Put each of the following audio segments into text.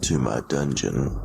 to my dungeon.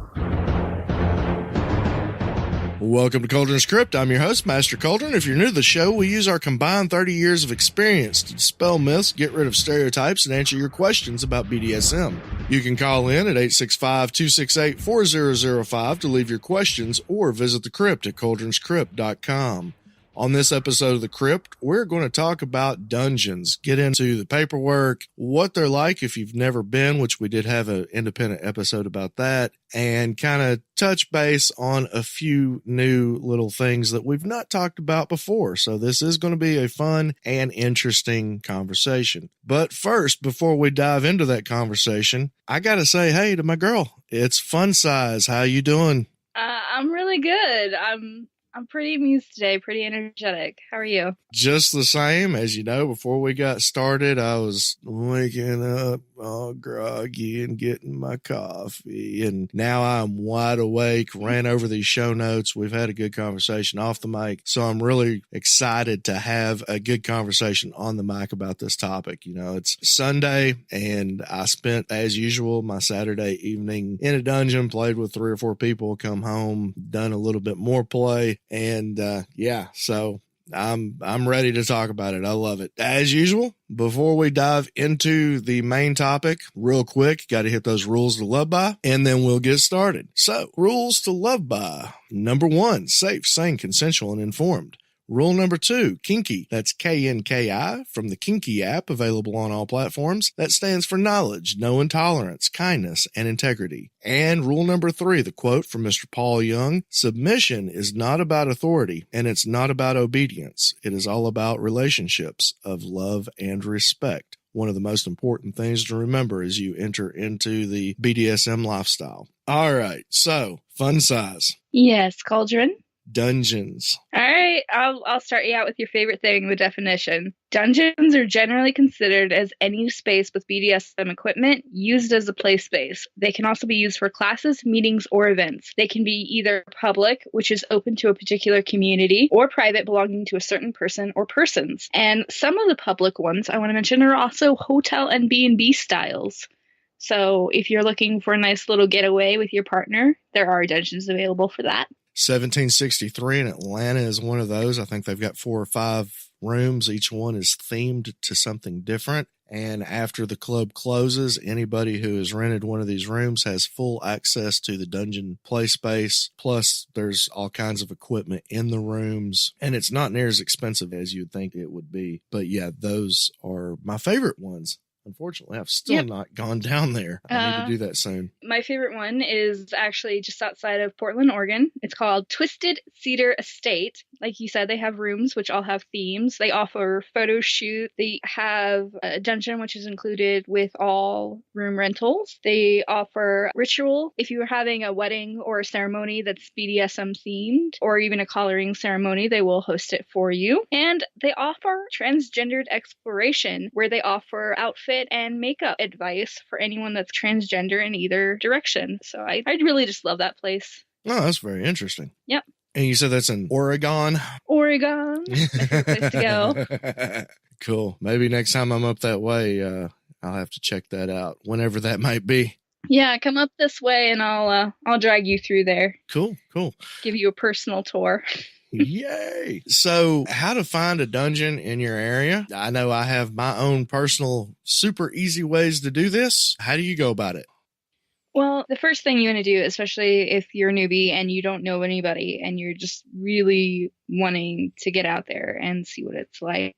Welcome to Kuldrin's Krypt. I'm your host, Master Kuldrin. If you're new to the show, we use our combined 30 years of experience to dispel myths, get rid of stereotypes, and answer your questions about BDSM. You can call in at 865-268-4005 to leave your questions or visit the Krypt at kuldrinskrypt.com. On this episode of The Krypt, we're going to talk about dungeons, get into the paperwork, what they're like if you've never been, which we did have an independent episode about that, and kind of touch base on a few new little things that we've not talked about before. So this is going to be a fun and interesting conversation. But first, before we dive into that conversation, I got to say hey to my girl. It's Funsize. How you doing? I'm really good. I'm pretty amused today, pretty energetic. How are you? Just the same. As you know, before we got started, I was waking up all groggy and getting my coffee. And now I'm wide awake, ran over these show notes. We've had a good conversation off the mic. So I'm really excited to have a good conversation on the mic about this topic. You know, it's Sunday and I spent, as usual, my Saturday evening in a dungeon, played with 3 or 4 people, come home, done a little bit more play. And so I'm ready to talk about it. I love it. As usual, before we dive into the main topic, real quick, got to hit those rules to love by, and then we'll get started. So, rules to love by. Number 1, safe, sane, consensual, and informed. Rule number 2, kinky. That's KNKI from the KNKI app, available on all platforms. That stands for knowledge, no intolerance, kindness, and integrity. And rule number 3, the quote from Mr. Paul Young, submission is not about authority, and it's not about obedience. It is all about relationships of love and respect. One of the most important things to remember as you enter into the BDSM lifestyle. All right, so, Funsize. Yes, Kuldrin. Dungeons. All right, I'll start you out with your favorite thing, the definition. Dungeons are generally considered as any space with BDSM equipment used as a play space. They can also be used for classes, meetings, or events. They can be either public, which is open to a particular community, or private, belonging to a certain person or persons. And some of the public ones I want to mention are also hotel and B&B styles. So if you're looking for a nice little getaway with your partner, there are dungeons available for that. 1763 in Atlanta is one of those. I think they've got 4 or 5 rooms. Each one is themed to something different. And after the club closes, anybody who has rented one of these rooms has full access to the dungeon play space. Plus, there's all kinds of equipment in the rooms. And it's not near as expensive as you'd think it would be. But yeah, those are my favorite ones. Unfortunately, I've still not gone down there. I need to do that soon. My favorite one is actually just outside of Portland, Oregon. It's called Twisted Cedar Estate. Like you said, they have rooms which all have themes. They offer photo shoot. They have a dungeon which is included with all room rentals. They offer ritual. If you are having a wedding or a ceremony that's BDSM themed, or even a collaring ceremony, they will host it for you. And they offer transgendered exploration, where they offer outfit and makeup advice for anyone that's transgender in either direction. So I really just love that place. Oh, that's very interesting. Yep. And you said that's in Oregon? Oregon. My favorite place to go. Cool. Maybe next time I'm up that way, I'll have to check that out, whenever that might be. Yeah, come up this way and I'll drag you through there. Cool. Give you a personal tour. Yay. So, how to find a dungeon in your area? I know I have my own personal super easy ways to do this. How do you go about it? Well, the first thing you want to do, especially if you're a newbie and you don't know anybody and you're just really wanting to get out there and see what it's like,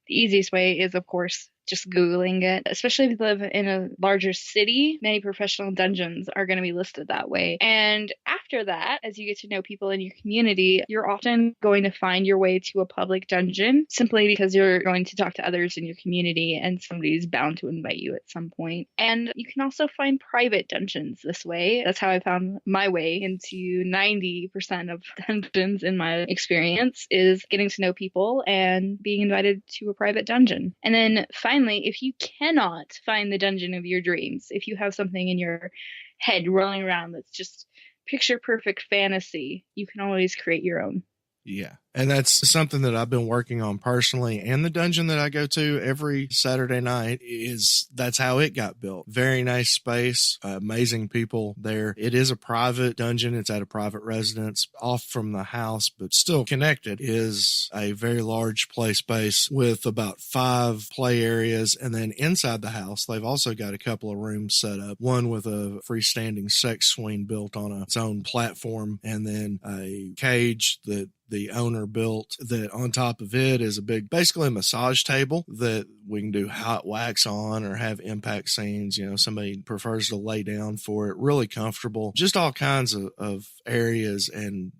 the easiest way is, of course, just Googling it. Especially if you live in a larger city, many professional dungeons are going to be listed that way. And after that, as you get to know people in your community, you're often going to find your way to a public dungeon simply because you're going to talk to others in your community and somebody's bound to invite you at some point. And you can also find private dungeons this way. That's how I found my way into 90% of dungeons in my experience, is getting to know people and being invited to a private dungeon. And then finally, if you cannot find the dungeon of your dreams, if you have something in your head rolling around that's just picture perfect fantasy, you can always create your own. Yeah. And that's something that I've been working on personally. And the dungeon that I go to every Saturday night that's how it got built. Very nice space, amazing people there. It is a private dungeon. It's at a private residence off from the house, but still connected. It is a very large play space with about 5 play areas. And then inside the house, they've also got a couple of rooms set up. One with a freestanding sex swing built on its own platform, and then a cage that the owner built that on top of it is basically a massage table that we can do hot wax on or have impact scenes. Somebody prefers to lay down for it. Really comfortable. Just all kinds of areas and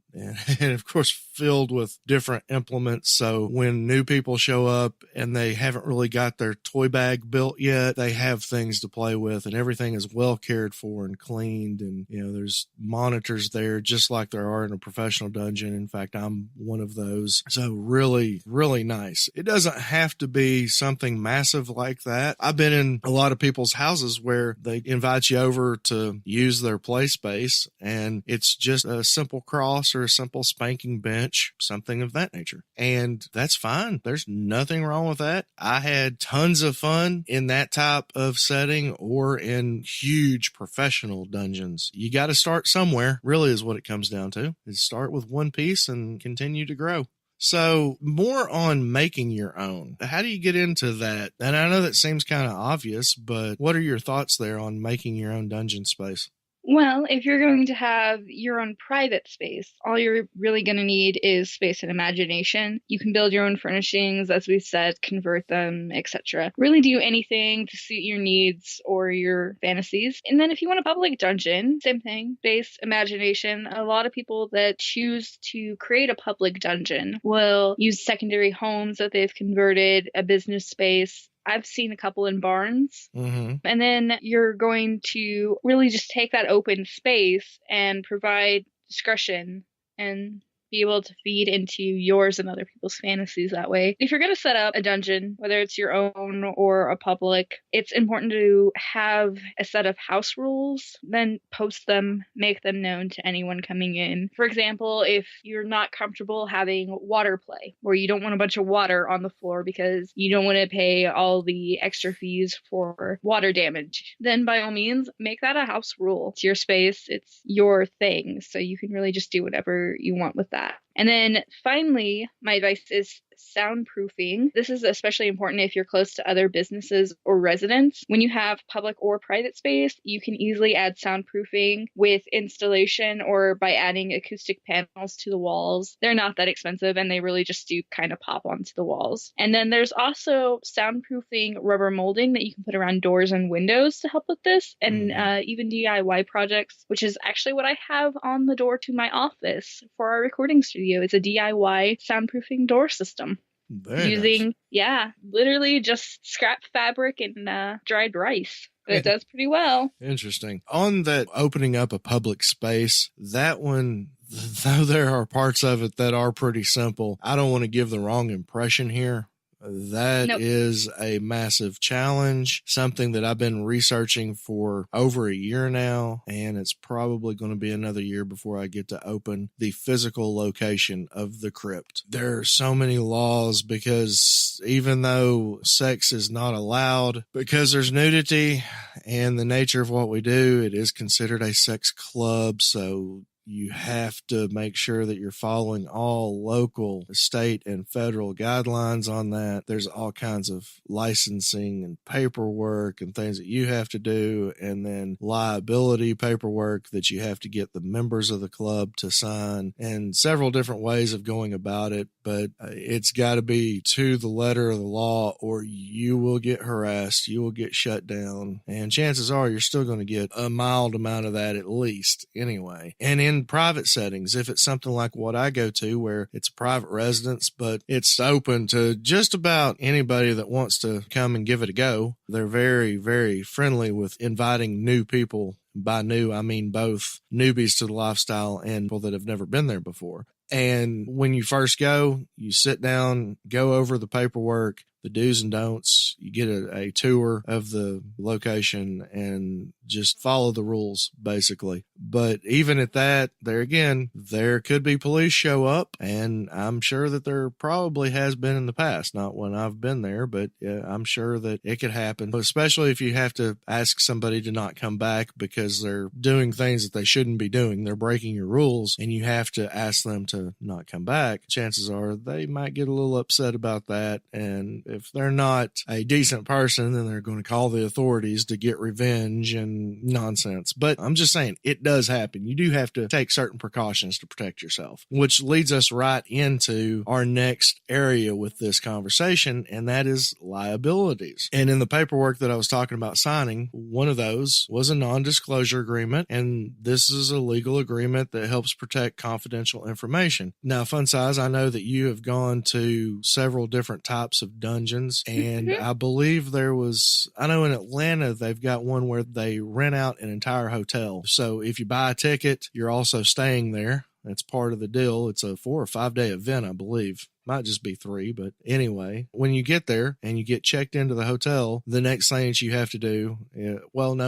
of course filled with different implements. So when new people show up and they haven't really got their toy bag built yet, they have things to play with, and everything is well cared for and cleaned. And, there's monitors there just like there are in a professional dungeon. In fact, I'm one of those. So really, really nice. It doesn't have to be something massive like that. I've been in a lot of people's houses where they invite you over to use their play space, and it's just a simple cross or a simple spanking bench, something of that nature. And that's fine. There's nothing wrong with that. I had tons of fun in that type of setting or in huge professional dungeons. You got to start somewhere, really is what it comes down to, is start with one piece and continue to grow. So more on making your own. How do you get into that? And I know that seems kind of obvious, but what are your thoughts there on making your own dungeon space? Well, if you're going to have your own private space, all you're really going to need is space and imagination. You can build your own furnishings, as we said, convert them, etc. Really do anything to suit your needs or your fantasies. And then if you want a public dungeon, same thing, space, imagination. A lot of people that choose to create a public dungeon will use secondary homes that they've converted, a business space. I've seen a couple in barns. Mm-hmm. And then you're going to really just take that open space and provide discretion and be able to feed into yours and other people's fantasies that way. If you're going to set up a dungeon, whether it's your own or a public, it's important to have a set of house rules, then post them, make them known to anyone coming in. For example, if you're not comfortable having water play, or you don't want a bunch of water on the floor because you don't want to pay all the extra fees for water damage, then by all means, make that a house rule. It's your space, it's your thing, so you can really just do whatever you want with that. And then finally, my advice is soundproofing. This is especially important if you're close to other businesses or residents. When you have public or private space, you can easily add soundproofing with installation or by adding acoustic panels to the walls. They're not that expensive and they really just do kind of pop onto the walls. And then there's also soundproofing rubber molding that you can put around doors and windows to help with this, and even DIY projects, which is actually what I have on the door to my office for our recording studio. It's a DIY soundproofing door system. Very using nice. Literally just scrap fabric and dried rice. But it does pretty well. Interesting. On that opening up a public space, that one, though there are parts of it that are pretty simple, I don't want to give the wrong impression here. That is a massive challenge, something that I've been researching for over a year now, and it's probably going to be another year before I get to open the physical location of the Krypt. There are so many laws because even though sex is not allowed, because there's nudity and the nature of what we do, it is considered a sex club, so you have to make sure that you're following all local, state, and federal guidelines on that. There's all kinds of licensing and paperwork and things that you have to do, and then liability paperwork that you have to get the members of the club to sign, and several different ways of going about it. But it's got to be to the letter of the law, or you will get harassed, you will get shut down, and chances are you're still going to get a mild amount of that at least anyway. And in private settings, if it's something like what I go to where it's a private residence, but it's open to just about anybody that wants to come and give it a go, they're very, very friendly with inviting new people. By new, I mean both newbies to the lifestyle and people that have never been there before. And when you first go, you sit down, go over the paperwork, the do's and don'ts. You get a tour of the location and just follow the rules, basically. But even at that, there again, there could be police show up, and I'm sure that there probably has been in the past. Not when I've been there, but I'm sure that it could happen, especially if you have to ask somebody to not come back because they're doing things that they shouldn't be doing. They're breaking your rules, and you have to ask them to not come back. Chances are they might get a little upset about that, and if they're not a decent person, then they're going to call the authorities to get revenge and nonsense. But I'm just saying, it does happen. You do have to take certain precautions to protect yourself, which leads us right into our next area with this conversation, and that is liabilities. And in the paperwork that I was talking about signing, one of those was a non-disclosure agreement, and this is a legal agreement that helps protect confidential information. Now, Funsize, I know that you have gone to several different types of dungeons, and I believe I know in Atlanta, they've got one where they rent out an entire hotel. So if you buy a ticket, you're also staying there. That's part of the deal. It's a 4 or 5 day event, I believe. Might just be 3, but anyway, when you get there and you get checked into the hotel, the next thing that you have to do,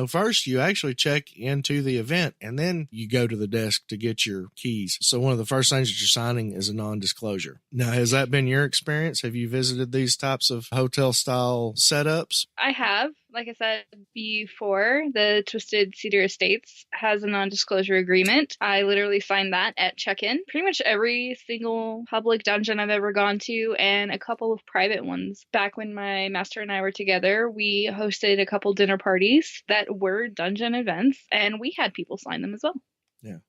first you actually check into the event and then you go to the desk to get your keys. So one of the first things that you're signing is a non-disclosure. Now, has that been your experience? Have you visited these types of hotel style setups? I have. Like I said before, the Twisted Cedar Estates has a non-disclosure agreement. I literally signed that at check-in. Pretty much every single public dungeon I've ever gone to, and a couple of private ones. Back when my master and I were together, we hosted a couple dinner parties that were dungeon events, and we had people sign them as well.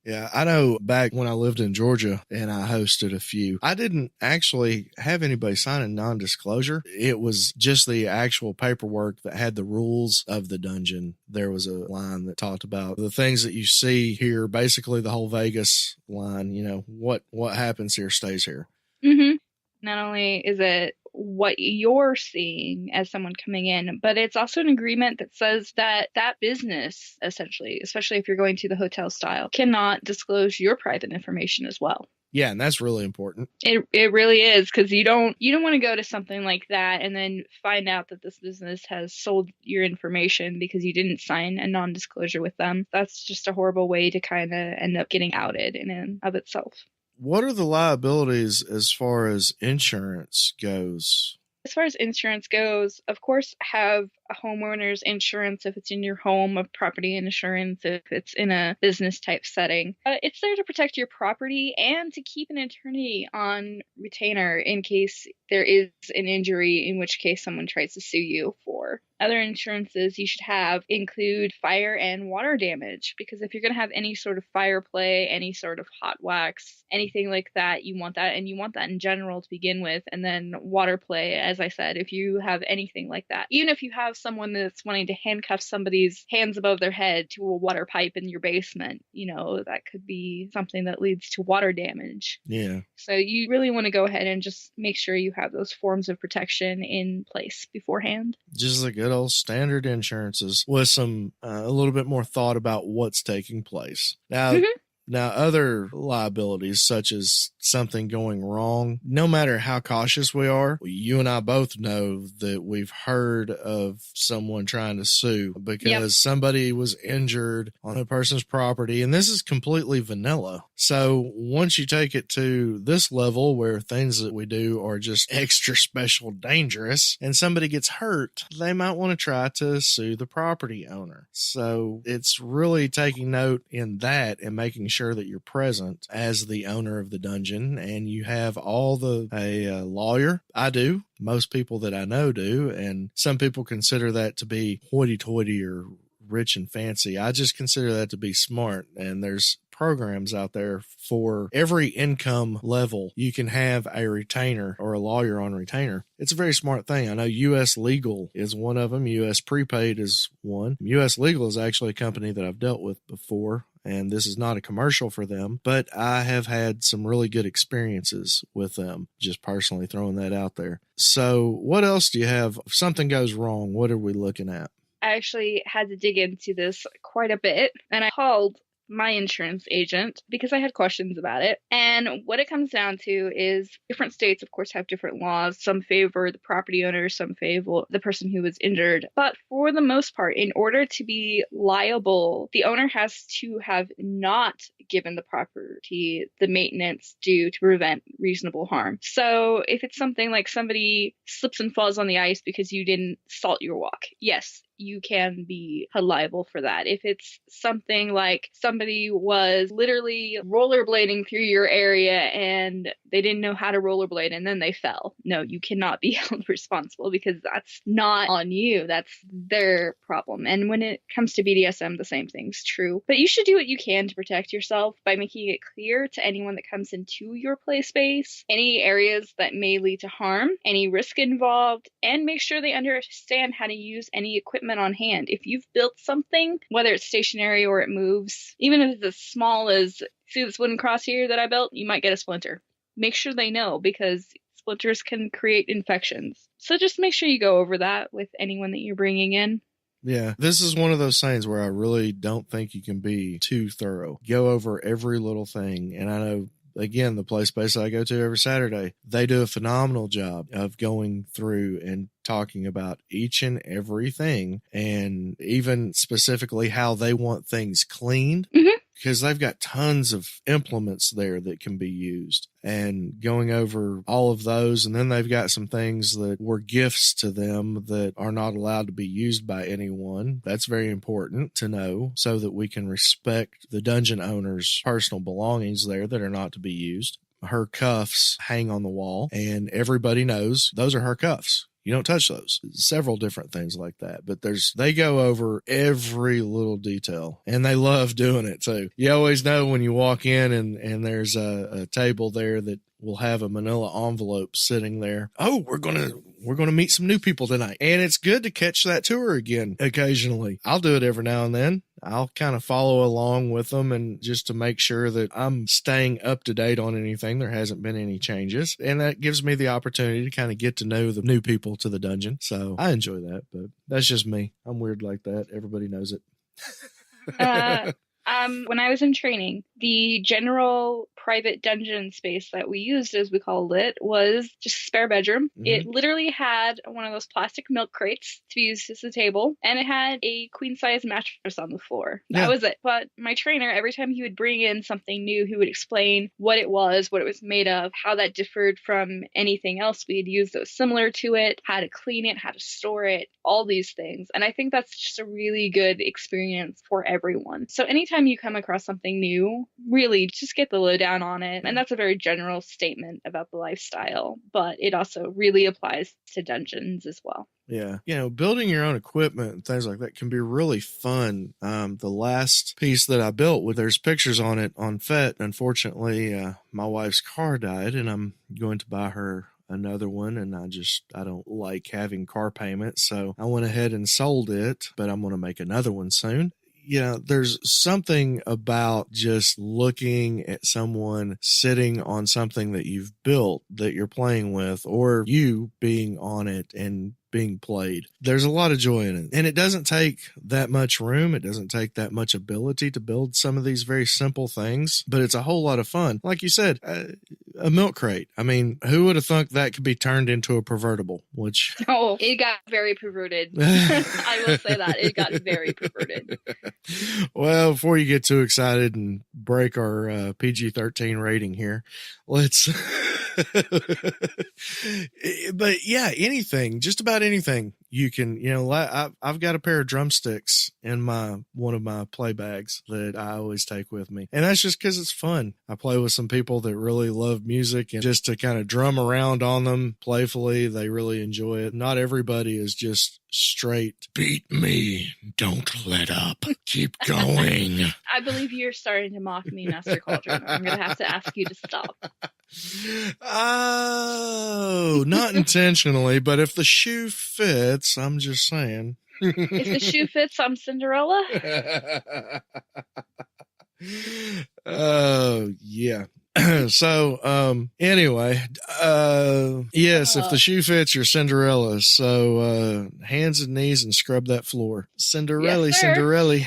Yeah. I know back when I lived in Georgia and I hosted a few, I didn't actually have anybody sign a non-disclosure. It was just the actual paperwork that had the rules of the dungeon. There was a line that talked about the things that you see here, basically the whole Vegas line, what happens here stays here. Mm-hmm. Not only is it what you're seeing as someone coming in, but it's also an agreement that says that business, essentially, especially if you're going to the hotel style, cannot disclose your private information as well. Yeah, and that's really important. It really is, because you don't want to go to something like that and then find out that this business has sold your information because you didn't sign a non-disclosure with them. That's just a horrible way to kind of end up getting outed in and of itself. What are the liabilities as far as insurance goes? As far as insurance goes, of course, have a homeowner's insurance if it's in your home, a property insurance if it's in a business type setting. It's there to protect your property and to keep an attorney on retainer in case there is an injury, in which case someone tries to sue you for. Other insurances you should have include fire and water damage, because if you're going to have any sort of fire play, any sort of hot wax, anything like that, you want that, and you want that in general to begin with. And then water play, as I said, if you have anything like that, even if you have someone that's wanting to handcuff somebody's hands above their head to a water pipe in your basement, that could be something that leads to water damage. Yeah. So you really want to go ahead and just make sure you have those forms of protection in place beforehand. Just the good old standard insurances with some a little bit more thought about what's taking place. Now, other liabilities, such as something going wrong, no matter how cautious we are, you and I both know that we've heard of someone trying to sue because somebody was injured on a person's property, and this is completely vanilla. So once you take it to this level where things that we do are just extra special dangerous and somebody gets hurt, they might want to try to sue the property owner. So it's really taking note in that and making sure that you're present as the owner of the dungeon and you have a lawyer. I do. Most people that I know do. And some people consider that to be hoity-toity or rich and fancy. I just consider that to be smart. And there's programs out there for every income level. You can have a retainer or a lawyer on retainer. It's a very smart thing. I know US Legal is one of them. US Prepaid is one. US Legal is actually a company that I've dealt with before, and this is not a commercial for them, but I have had some really good experiences with them, just personally throwing that out there. So what else do you have? If something goes wrong, what are we looking at? I actually had to dig into this quite a bit, and I called my insurance agent because I had questions about it. And what it comes down to is different states, of course, have different laws. Some favor the property owner, some favor the person who was injured. But for the most part, in order to be liable, the owner has to have not given the property the maintenance due to prevent reasonable harm. So if it's something like somebody slips and falls on the ice because you didn't salt your walk, yes, you can be held liable for that. If it's something like somebody was literally rollerblading through your area and they didn't know how to rollerblade and then they fell, no, you cannot be held responsible because that's not on you. That's their problem. And when it comes to BDSM, the same thing's true. But you should do what you can to protect yourself by making it clear to anyone that comes into your play space any areas that may lead to harm, any risk involved, and make sure they understand how to use any equipment on hand. If you've built something, whether it's stationary or it moves, even if it's as small as, see this wooden cross here that I built, you might get a splinter. Make sure they know because splinters can create infections. So just make sure you go over that with anyone that you're bringing in. Yeah, this is one of those things where I really don't think you can be too thorough. Go over every little thing. And I know, again, the play space I go to every Saturday, they do a phenomenal job of going through and talking about each and everything, and even specifically how they want things cleaned. Mm-hmm. Because they've got tons of implements there that can be used, and going over all of those. And then they've got some things that were gifts to them that are not allowed to be used by anyone. That's very important to know so that we can respect the dungeon owner's personal belongings there that are not to be used. Her cuffs hang on the wall, and everybody knows those are her cuffs. You don't touch those. Several different things like that. But they go over every little detail, and they love doing it too. You always know when you walk in and there's a table there that will have a manila envelope sitting there. Oh, we're going to meet some new people tonight. And it's good to catch that tour again occasionally. I'll do it every now and then. I'll kind of follow along with them, and just to make sure that I'm staying up to date on anything. There hasn't been any changes, and that gives me the opportunity to kind of get to know the new people to the dungeon. So I enjoy that, but that's just me. I'm weird like that. Everybody knows it. When I was in training, the general private dungeon space that we used, as we called it, was just a spare bedroom. Mm-hmm. It literally had one of those plastic milk crates to be used as a table, and it had a queen-size mattress on the floor. That was it. But my trainer, every time he would bring in something new, he would explain what it was made of, how that differed from anything else we had used that was similar to it, how to clean it, how to store it, all these things. And I think that's just a really good experience for everyone. So anytime you come across something new, really just get the lowdown on it. And that's a very general statement about the lifestyle, but it also really applies to dungeons as well. Yeah. Building your own equipment and things like that can be really fun. The last piece that I built, there's pictures on it on FET. Unfortunately, my wife's car died, and I'm going to buy her another one, and I don't like having car payments, so I went ahead and sold it, but I'm going to make another one soon. There's something about just looking at someone sitting on something that you've built that you're playing with, or you being on it and being played. There's a lot of joy in it. And it doesn't take that much room. It doesn't take that much ability to build some of these very simple things, but it's a whole lot of fun. Like you said, a milk crate. I mean, who would have thought that could be turned into a pervertible? Oh, it got very perverted. I will say that. It got very perverted. Well, before you get too excited and break our PG-13 rating here, let's... But yeah, anything, just about anything you can, I've got a pair of drumsticks in one of my play bags that I always take with me. And that's just because it's fun. I play with some people that really love music, and just to kind of drum around on them playfully, they really enjoy it. Not everybody is just straight, beat me, don't let up, keep going. I believe you're starting to mock me, Master Kuldrin. I'm going to have to ask you to stop. Oh, not intentionally, but if the shoe fits, I'm just saying. If the shoe fits, I'm Cinderella. Oh, yeah. So, anyway, yes, if the shoe fits, you're Cinderella. So, hands and knees and scrub that floor. Cinderella, Yes, Cinderella.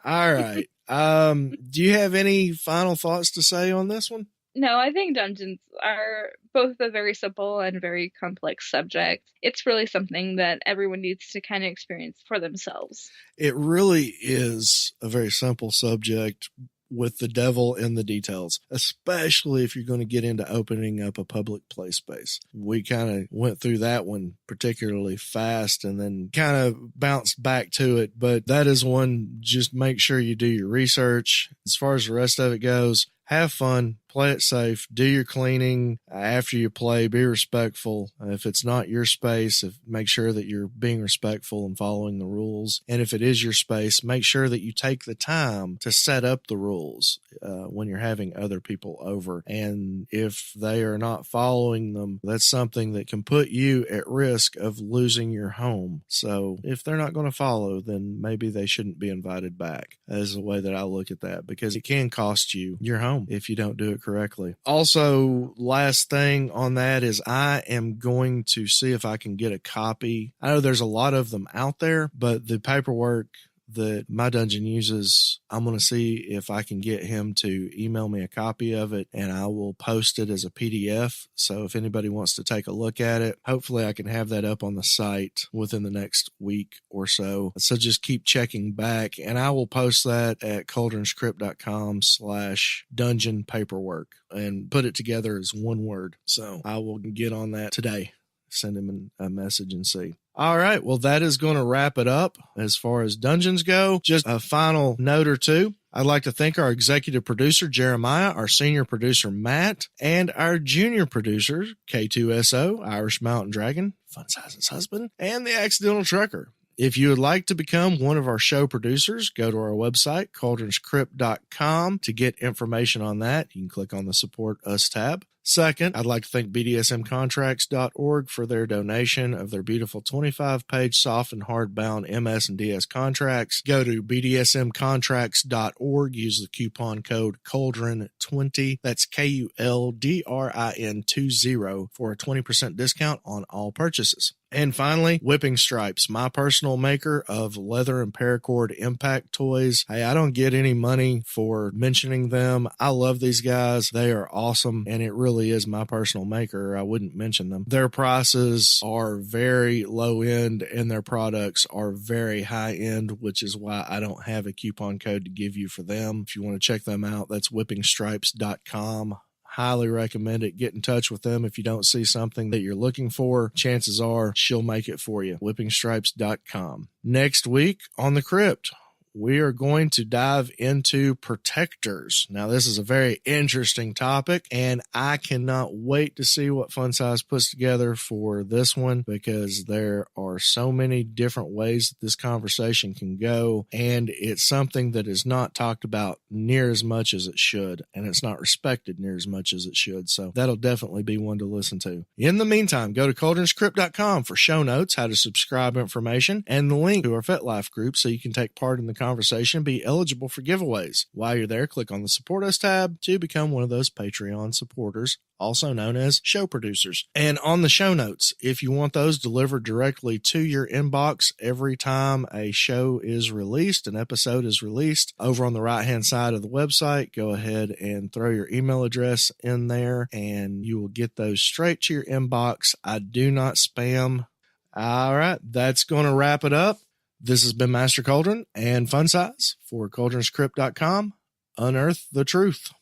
All right. Do you have any final thoughts to say on this one? No, I think dungeons are both a very simple and very complex subject. It's really something that everyone needs to kind of experience for themselves. It really is a very simple subject with the devil in the details, especially if you're going to get into opening up a public play space. We kind of went through that one particularly fast and then kind of bounced back to it. But that is one, just make sure you do your research. As far as the rest of it goes, have fun, play it safe, do your cleaning after you play, be respectful. If it's not your space, make sure that you're being respectful and following the rules. And if it is your space, make sure that you take the time to set up the rules when you're having other people over. And if they are not following them, that's something that can put you at risk of losing your home. So if they're not going to follow, then maybe they shouldn't be invited back, is the way that I look at that, because it can cost you your home if you don't do it correctly. Also, last thing on that is I am going to see if I can get a copy. I know there's a lot of them out there, but the paperwork that my dungeon uses, I'm going to see if I can get him to email me a copy of it, and I will post it as a PDF. So if anybody wants to take a look at it, hopefully I can have that up on the site within the next week or so. So just keep checking back, and I will post that at kuldrinscrypt.com/dungeon paperwork and put it together as one word. So I will get on that today. Send him a message and see. All right. Well, that is going to wrap it up as far as dungeons go. Just a final note or two. I'd like to thank our executive producer, Jeremiah, our senior producer, Matt, and our junior producer, K2SO, Irish Mountain Dragon, Funsize's husband, and the Accidental Trucker. If you would like to become one of our show producers, go to our website, kuldrinscrypt.com, to get information on that. You can click on the Support Us tab. Second, I'd like to thank BDSMcontracts.org for their donation of their beautiful 25-page soft and hardbound MS and DS contracts. Go to BDSMcontracts.org. Use the coupon code Kuldrin20. That's KULDRIN20 for a 20% discount on all purchases. And finally, Whipping Stripes, my personal maker of leather and paracord impact toys. Hey, I don't get any money for mentioning them. I love these guys. They are awesome, and it really is my personal maker. I wouldn't mention them. Their prices are very low end, and their products are very high end, which is why I don't have a coupon code to give you for them. If you want to check them out, that's whippingstripes.com. Highly recommend it. Get in touch with them. If you don't see something that you're looking for, chances are she'll make it for you. whippingstripes.com. Next week on the Krypt, we are going to dive into protectors. Now, this is a very interesting topic, and I cannot wait to see what Funsize puts together for this one, because there are so many different ways that this conversation can go, and it's something that is not talked about near as much as it should, and it's not respected near as much as it should. So that'll definitely be one to listen to. In the meantime, go to kuldrinscrypt.com for show notes, how to subscribe information, and the link to our FetLife group so you can take part in the conversation, be eligible for giveaways. While you're there, click on the Support Us tab to become one of those Patreon supporters, also known as show producers. And on the show notes, if you want those delivered directly to your inbox every time a show is released, an episode is released, over on the right-hand side of the website, go ahead and throw your email address in there, and you will get those straight to your inbox. I do not spam. All right, that's going to wrap it up. This has been Master Kuldrin and Funsize for kuldrinscrypt.com. Unearth the truth.